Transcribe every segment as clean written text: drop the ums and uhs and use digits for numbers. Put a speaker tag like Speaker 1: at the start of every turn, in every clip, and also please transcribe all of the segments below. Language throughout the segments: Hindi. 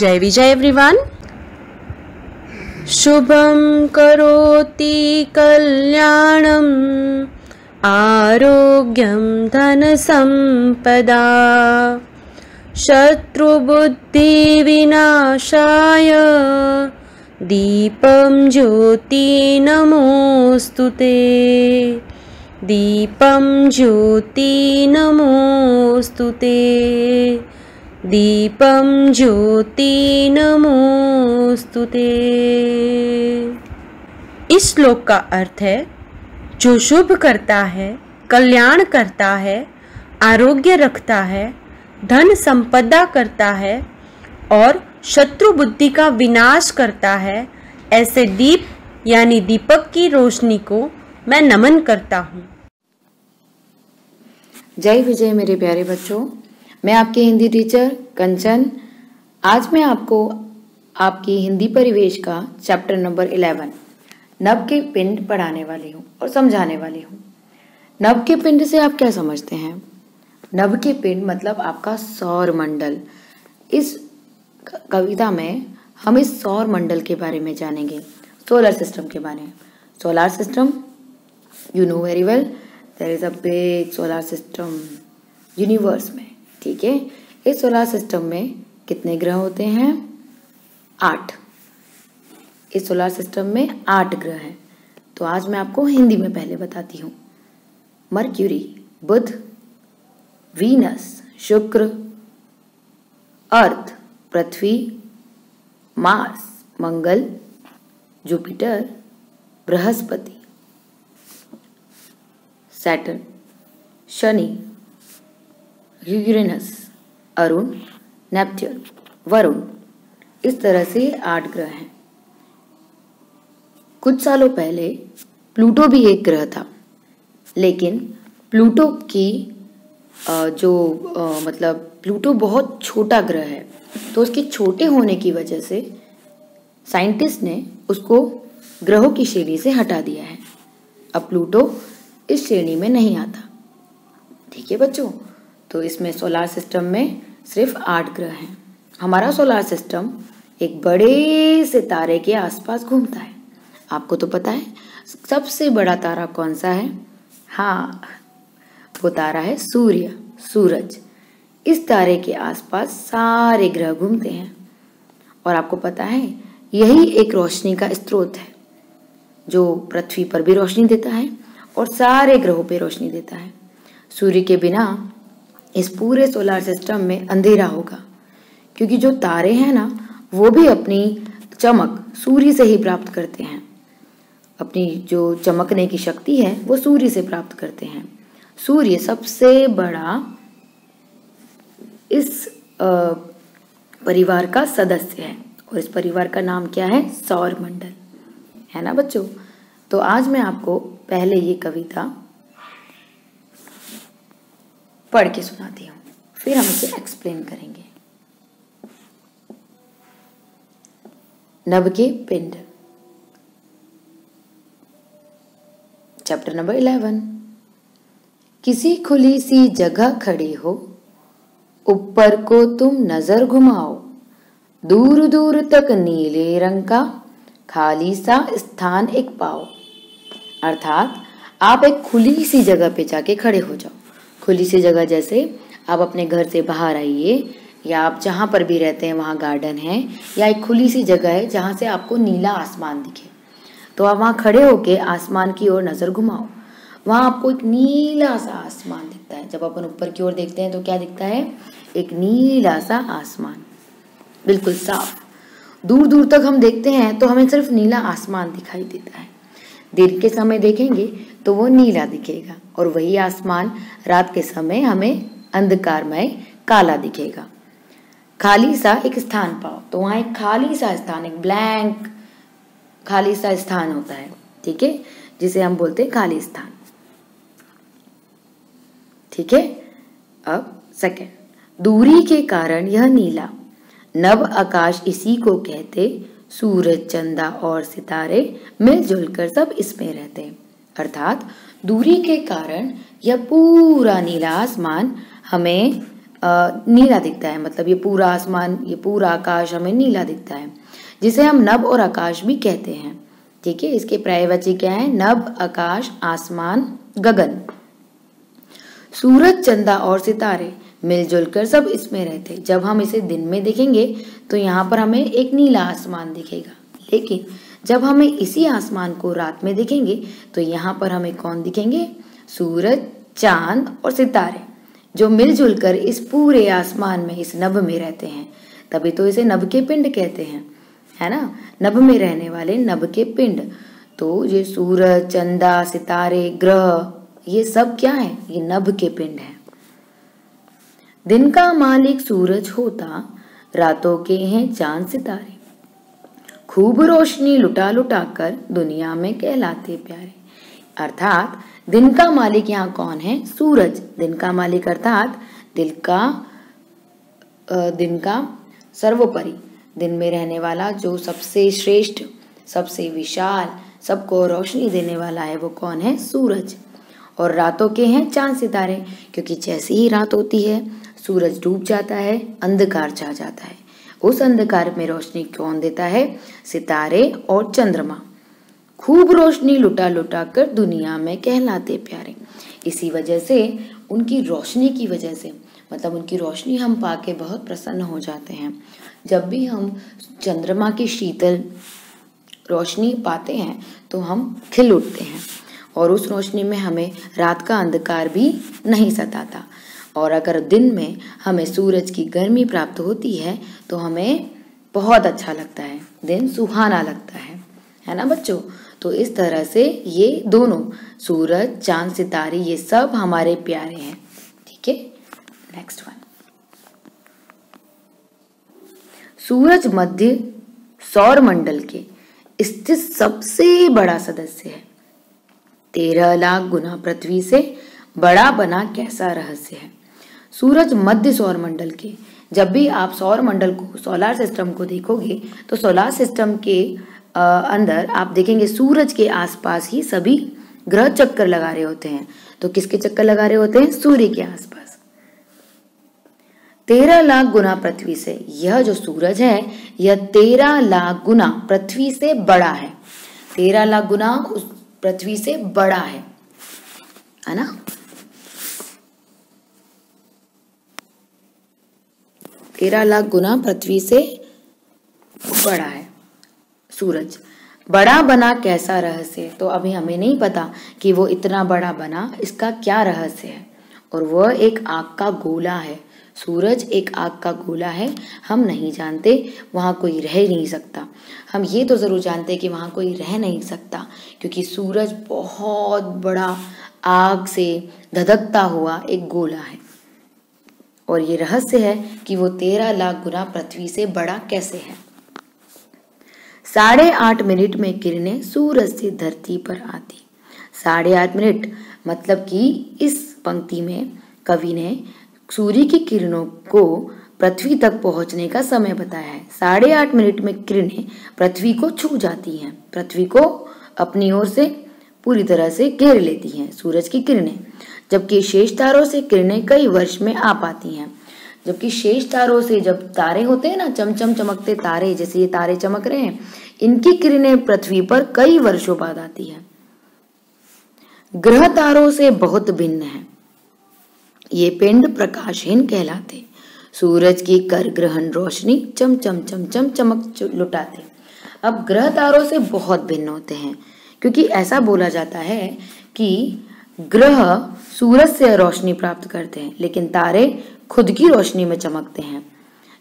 Speaker 1: जय विजय एवरीवन। शुभं करोति कल्याणं आरोग्यं धनसंपदा शत्रुबुद्धिविनाशाय दीपं ज्योति नमोस्तुते। दीपं ज्योति नमोस्तुते। दीपं ज्योति नमोस्तुते। इस श्लोक का अर्थ है, जो शुभ करता है, कल्याण करता है, आरोग्य रखता है, धन संपदा करता है और शत्रु बुद्धि का विनाश करता है, ऐसे दीप यानी दीपक की रोशनी को मैं नमन करता हूँ।
Speaker 2: जय विजय मेरे प्यारे बच्चों, मैं आपकी हिंदी टीचर कंचन। आज मैं आपको आपकी हिंदी परिवेश का चैप्टर नंबर 11 नभ के पिंड पढ़ाने वाली हूँ और समझाने वाली हूँ। नभ के पिंड से आप क्या समझते हैं? नभ के पिंड मतलब आपका सौर मंडल। इस कविता में हम इस सौर मंडल के बारे में जानेंगे, सोलर सिस्टम के बारे में। Solar system, you know very well, there is a big solar system universe में। ठीक है, इस सोलर सिस्टम में कितने ग्रह होते हैं? 8। इस सोलर सिस्टम में 8 ग्रह हैं। तो आज मैं आपको हिंदी में पहले बताती हूँ। Mercury, Budh, Venus, Shukra, Earth, Prithvi, Mars, Mangal, Jupiter, Brihaspati, Saturn, Shani, Uranus, Arun, Neptune, Varun. इस तरह से 8 ग्रह हैं। कुछ सालों पहले प्लूटो भी एक ग्रह था, लेकिन प्लूटो की प्लूटो बहुत छोटा ग्रह है, तो उसके छोटे होने की वजह से साइंटिस्ट ने उसको ग्रहों की श्रेणी से हटा दिया है। अब प्लूटो इस श्रेणी में नहीं आता। ठीक है बच्चों, तो इसमें सोलर सिस्टम में सिर्फ 8 ग्रह हैं। हमारा सोलर सिस्टम एक बड़े से तारे के आसपास घूमता है। आपको तो पता है सबसे बड़ा तारा कौन सा है? हाँ, वो तारा है सूर्य, सूरज। इस तारे के आसपास सारे ग्रह घूमते हैं और आपको पता है यही एक रोशनी का स्रोत है, जो पृथ्वी पर भी रोशनी देता है और सारे ग्रहों पे रोशनी देता है। सूर्य के बिना इस पूरे सोलर सिस्टम में अंधेरा होगा, क्योंकि जो तारे हैं ना, वो भी अपनी चमक सूर्य से ही प्राप्त करते हैं। अपनी जो चमकने की शक्ति है वो सूर्य से प्राप्त करते हैं। सूर्य सबसे बड़ा इस परिवार का सदस्य है और इस परिवार का नाम क्या है? सौर मंडल, है ना बच्चों। तो आज मैं आपको पहले ये कविता पढ़ के सुनाती हूँ, फिर हम इसे एक्सप्लेन करेंगे। नभ के पिंड, चैप्टर नंबर 11। किसी खुली सी जगह खड़ी हो, ऊपर को तुम नजर घुमाओ, दूर दूर तक नीले रंग का खाली सा स्थान एक पाओ। अर्थात आप एक खुली सी जगह पे जाके खड़े हो जाओ। खुली सी जगह जैसे आप अपने घर से बाहर आइए, या आप जहाँ पर भी रहते हैं वहाँ गार्डन है, या एक खुली सी जगह है जहाँ से आपको नीला आसमान दिखे, तो आप वहाँ खड़े होके आसमान की ओर नजर घुमाओ। वहाँ आपको एक नीला सा आसमान दिखता है। जब अपन ऊपर की ओर देखते हैं तो क्या दिखता है? एक नीला सा आसमान, बिल्कुल साफ। दूर दूर तक हम देखते हैं तो हमें सिर्फ नीला आसमान दिखाई देता है। दिन के समय देखेंगे तो वो नीला दिखेगा, और वही आसमान रात के समय हमें अंधकारमय काला दिखेगा। खाली सा एक स्थान पाओ, तो वहाँ एक खाली सा स्थान, एक ब्लैंक खाली सा स्थान होता है। ठीक है, जिसे हम बोलते हैं खाली स्थान। ठीक है, अब सेकंड, दूरी के कारण यह नीला, नभ आकाश इसी को कहते, सूरज, चंदा और सितारे मिलजुल कर सब इसमें रहते। अर्थात दूरी के कारण यह पूरा नीला आसमान हमें नीला दिखता है, मतलब ये पूरा आसमान, ये पूरा आकाश हमें नीला दिखता है, जिसे हम नभ और आकाश भी कहते हैं। ठीक है, इसके पर्यायवाची क्या है? नभ, आकाश, आसमान, गगन। सूरज, चंदा और सितारे मिलजुल कर सब इसमें रहते। जब हम इसे दिन में देखेंगे तो यहाँ पर हमें एक नीला आसमान दिखेगा, लेकिन जब हमें इसी आसमान को रात में देखेंगे तो यहाँ पर हमें कौन दिखेंगे? सूरज, चांद और सितारे, जो मिलजुल कर इस पूरे आसमान में, इस नभ में रहते हैं। तभी तो इसे नभ के पिंड कहते हैं, है ना, नभ में रहने वाले नभ के पिंड। तो ये सूरज, चंदा, सितारे, ग्रह, ये सब क्या है? ये नभ के पिंड है। दिन का मालिक सूरज होता, रातों के हैं चांद सितारे, खूब रोशनी लुटा लुटा कर दुनिया में कहलाते प्यारे। अर्थात दिन का मालिक यहाँ कौन है? सूरज। दिन का मालिक अर्थात दिन का सर्वोपरि, दिन में रहने वाला, जो सबसे श्रेष्ठ, सबसे विशाल, सबको रोशनी देने वाला है, वो कौन है? सूरज। और रातों के हैं चांद सितारे, क्योंकि जैसे ही रात होती है सूरज डूब जाता है, अंधकार छा जाता है। उस अंधकार में रोशनी कौन देता है? सितारे और चंद्रमा। खूब रोशनी लुटा लुटा कर दुनिया में कहलाते प्यारे। इसी वजह से, उनकी रोशनी की वजह से, मतलब उनकी रोशनी हम पाके बहुत प्रसन्न हो जाते हैं। जब भी हम चंद्रमा की शीतल रोशनी पाते हैं तो हम खिल उठते हैं, और उस रोशनी में हमें रात का अंधकार भी नहीं सताता। और अगर दिन में हमें सूरज की गर्मी प्राप्त होती है तो हमें बहुत अच्छा लगता है, दिन सुहाना लगता है ना बच्चों। तो इस तरह से ये दोनों, सूरज, चांद, सितारे, ये सब हमारे प्यारे हैं। ठीक है, नेक्स्ट वन। सूरज मध्य सौर मंडल के स्थित सबसे बड़ा सदस्य है, 13 लाख गुना पृथ्वी से बड़ा बना कैसा रहस्य है। सूरज मध्य सौर मंडल के, जब भी आप सौर मंडल को, सोलर सिस्टम को देखोगे तो सोलर सिस्टम के अंदर आप देखेंगे सूरज के आसपास ही सभी ग्रह चक्कर लगा रहे होते हैं। तो किसके चक्कर लगा रहे होते हैं? सूर्य के आसपास। 13 लाख गुना पृथ्वी से, यह जो सूरज है यह 13 लाख गुना पृथ्वी से बड़ा है। 13 लाख गुना उस पृथ्वी से बड़ा है ना। 13 लाख गुना पृथ्वी से बड़ा है सूरज। बड़ा बना कैसा रहस्य? तो अभी हमें नहीं पता कि वो इतना बड़ा बना, इसका क्या रहस्य है। और वह एक आग का गोला है। सूरज एक आग का गोला है, हम नहीं जानते, वहाँ कोई रह नहीं सकता। हम ये तो ज़रूर जानते कि वहाँ कोई रह नहीं सकता, क्योंकि सूरज बहुत बड़ा आग से धधकता हुआ एक गोला है। और ये रहस्य है कि वो 13 लाख गुना पृथ्वी से बड़ा कैसे है। 8.5 मिनट में किरणें सूरज से धरती पर आती। 8.5 मिनट मतलब कि इस पंक्ति में कवि ने सूर्य की किरणों को पृथ्वी तक पहुंचने का समय बताया है। 8.5 मिनट में किरणें पृथ्वी को छू जाती हैं, पृथ्वी को अपनी ओर से पूरी तरह से घेर लेती हैं सूरज की किरणें। जबकि शेष तारों से किरणें कई वर्ष में आ पाती हैं। जबकि शेष तारों से, जब तारे होते हैं ना, चमचम चमकते तारे, जैसे ये तारे चमक रहे हैं, इनकी किरणें पृथ्वी पर कई वर्षों बाद आती है। ग्रह तारों से बहुत भिन्न है, ये पिंड प्रकाशहीन कहलाते। सूरज की कर ग्रहण रोशनी चमचम चमचम चमक लुटाते। अब ग्रह तारों से बहुत भिन्न होते हैं, क्योंकि ऐसा बोला जाता है कि ग्रह सूरज से रोशनी प्राप्त करते हैं, लेकिन तारे खुद की रोशनी में चमकते हैं।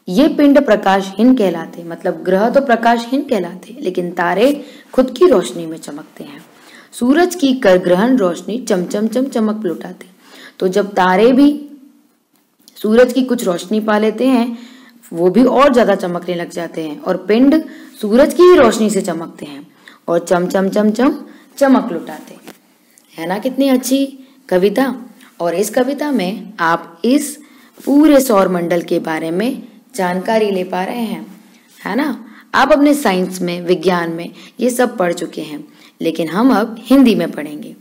Speaker 2: ये पिंड प्रकाशहीन कहलाते, मतलब ग्रह तो प्रकाशहीन कहलाते, लेकिन तारे खुद की रोशनी में चमकते हैं। सूरज की कर ग्रहण रोशनी चमचम चम चमक लुटाते। तो जब तारे भी सूरज की कुछ रोशनी पा लेते हैं, वो भी और ज्यादा चमकने लग जाते हैं, और पिंड सूरज की ही रोशनी से चमकते हैं और चम चम चम चम चमक लुटाते। है ना कितनी अच्छी कविता। और इस कविता में आप इस पूरे सौर मंडल के बारे में जानकारी ले पा रहे हैं, है ना। आप अपने साइंस में, विज्ञान में ये सब पढ़ चुके हैं, लेकिन हम अब हिंदी में पढ़ेंगे।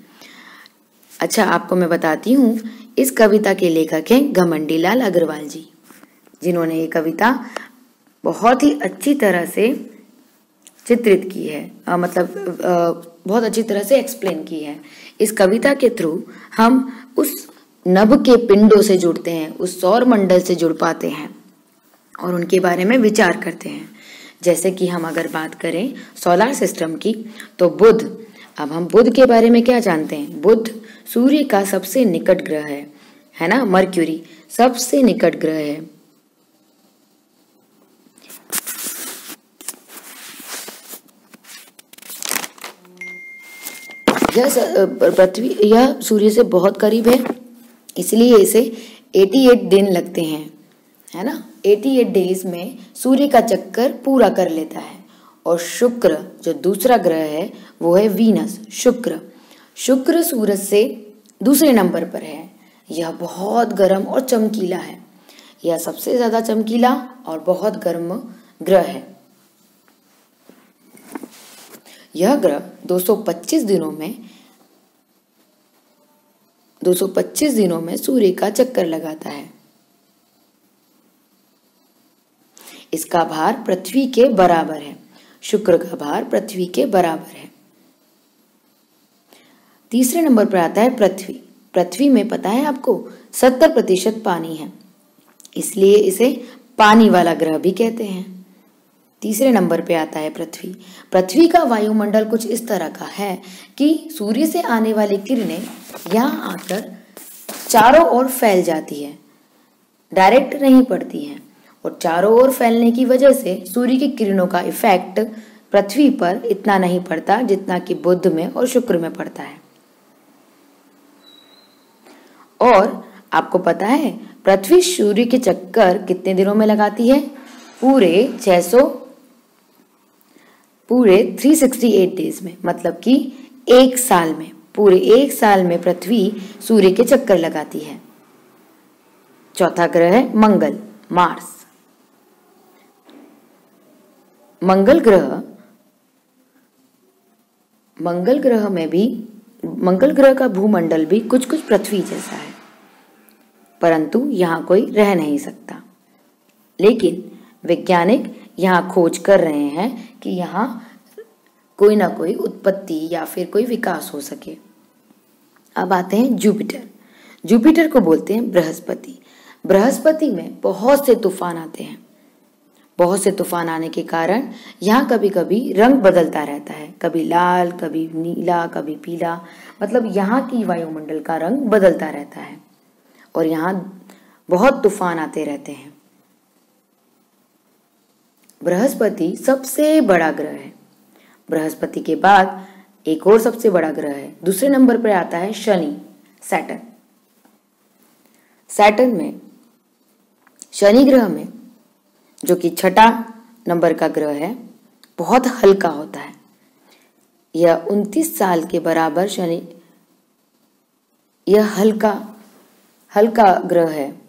Speaker 2: अच्छा, आपको मैं बताती हूँ इस कविता के लेखक हैं घमंडी लाल अग्रवाल जी, जिन्होंने ये कविता बहुत ही अच्छी तरह से चित्रित की है, बहुत अच्छी तरह से एक्सप्लेन की है। इस कविता के थ्रू हम उस नभ के पिंडों से जुड़ते हैं, उस सौर मंडल से जुड़ पाते हैं और उनके बारे में विचार करते हैं। जैसे कि हम अगर बात करें सोलर सिस्टम की, तो बुध, अब हम बुध के बारे में क्या जानते हैं? बुध सूर्य का सबसे निकट ग्रह है ना। मर्क्यूरी सबसे निकट ग्रह है। पृथ्वी यह सूर्य से बहुत करीब है, इसलिए इसे 88 दिन लगते हैं, है ना। 88 डेज में सूर्य का चक्कर पूरा कर लेता है। और शुक्र जो दूसरा ग्रह है वो है वीनस, शुक्र सूरज से दूसरे नंबर पर है। यह बहुत गर्म और चमकीला है। यह सबसे ज्यादा चमकीला और बहुत गर्म ग्रह है। यह ग्रह 225 दिनों में सूर्य का चक्कर लगाता है। इसका भार पृथ्वी के बराबर है। शुक्र का भार पृथ्वी के बराबर है। तीसरे नंबर पर आता है पृथ्वी। पृथ्वी में पता है आपको 70% पानी है, इसलिए इसे पानी वाला ग्रह भी कहते हैं। तीसरे नंबर पे आता है पृथ्वी। पृथ्वी का वायुमंडल कुछ इस तरह का है कि सूर्य से आने वाली किरणें यहाँ आकर चारों ओर फैल जाती है, डायरेक्ट नहीं पड़ती हैं, और चारों ओर फैलने की वजह से सूर्य की किरणों का इफेक्ट पृथ्वी पर इतना नहीं पड़ता जितना कि बुध में और शुक्र में पड़ता है। और आपको पता है पृथ्वी सूर्य के चक्कर कितने दिनों में लगाती है? पूरे 368 डेज में, मतलब कि एक साल में, पूरे एक साल में पृथ्वी सूर्य के चक्कर लगाती है। चौथा ग्रह है मंगल, मार्स। मंगल ग्रह का भूमंडल भी कुछ कुछ पृथ्वी जैसा है, परंतु यहाँ कोई रह नहीं सकता। लेकिन वैज्ञानिक यहाँ खोज कर रहे हैं कि यहाँ कोई ना कोई उत्पत्ति या फिर कोई विकास हो सके। अब आते हैं जुपिटर को बोलते हैं बृहस्पति। बृहस्पति में बहुत से तूफान आते हैं। बहुत से तूफान आने के कारण यहाँ कभी कभी रंग बदलता रहता है, कभी लाल, कभी नीला, कभी पीला, मतलब यहाँ की वायुमंडल का रंग बदलता रहता है और यहाँ बहुत तूफान आते रहते हैं। बृहस्पति सबसे बड़ा ग्रह है। बृहस्पति के बाद एक और सबसे बड़ा ग्रह है, दूसरे नंबर पर आता है शनि, शनि ग्रह में, जो कि छठा नंबर का ग्रह है, बहुत हल्का होता है। यह 29 साल के बराबर यह हल्का ग्रह है।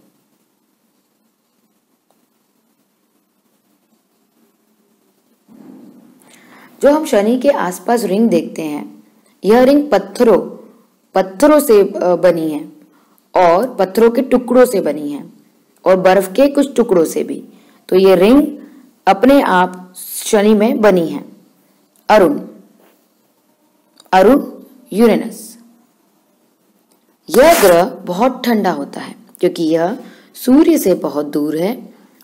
Speaker 2: जो हम शनि के आसपास रिंग देखते हैं, यह रिंग पत्थरों से बनी है और पत्थरों के टुकड़ों से बनी है और बर्फ के कुछ टुकड़ों से भी। तो ये रिंग अपने आप शनि में बनी है। अरुण यूरेनस। यह ग्रह बहुत ठंडा होता है क्योंकि यह सूर्य से बहुत दूर है।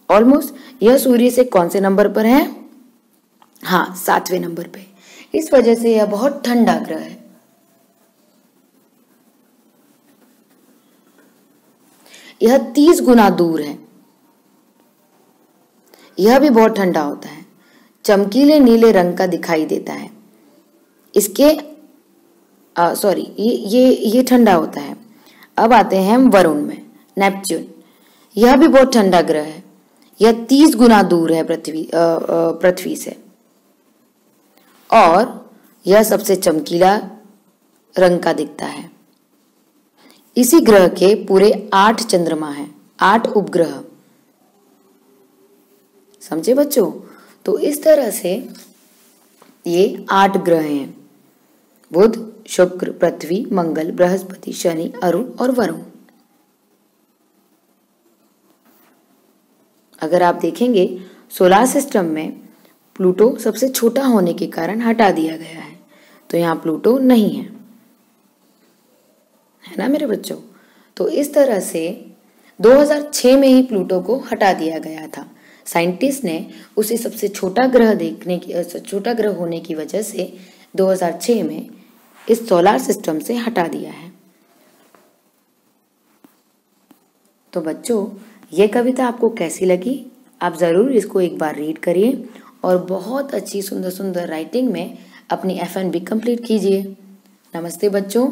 Speaker 2: ऑलमोस्ट यह सूर्य से कौन से नंबर पर है? हाँ, 7वें नंबर पे। इस वजह से यह बहुत ठंडा ग्रह है। यह 30 गुना दूर है। यह भी बहुत ठंडा होता है, चमकीले नीले रंग का दिखाई देता है। इसके ये ठंडा होता है। अब आते हैं हम वरुण में, नेपच्यून। यह भी बहुत ठंडा ग्रह है। यह 30 गुना दूर है पृथ्वी से और यह सबसे चमकीला रंग का दिखता है। इसी ग्रह के पूरे 8 चंद्रमा हैं, 8 उपग्रह। समझे बच्चों? तो इस तरह से ये 8 ग्रह हैं, बुध, शुक्र, पृथ्वी, मंगल, बृहस्पति, शनि, अरुण और वरुण। अगर आप देखेंगे सोलार सिस्टम में प्लूटो सबसे छोटा होने के कारण हटा दिया गया है, तो यहाँ प्लूटो नहीं है ना मेरे बच्चों। तो इस तरह से 2006 में ही प्लूटो को हटा दिया गया था। साइंटिस्ट ने उसे सबसे छोटा ग्रह होने की वजह से 2006 में इस सोलार सिस्टम से हटा दिया है। तो बच्चों, ये कविता आपको कैसी लगी? आप ज़रूर इसको एक बार रीड करिए और बहुत अच्छी सुंदर सुंदर राइटिंग में अपनी FNB कंप्लीट कीजिए। नमस्ते बच्चों।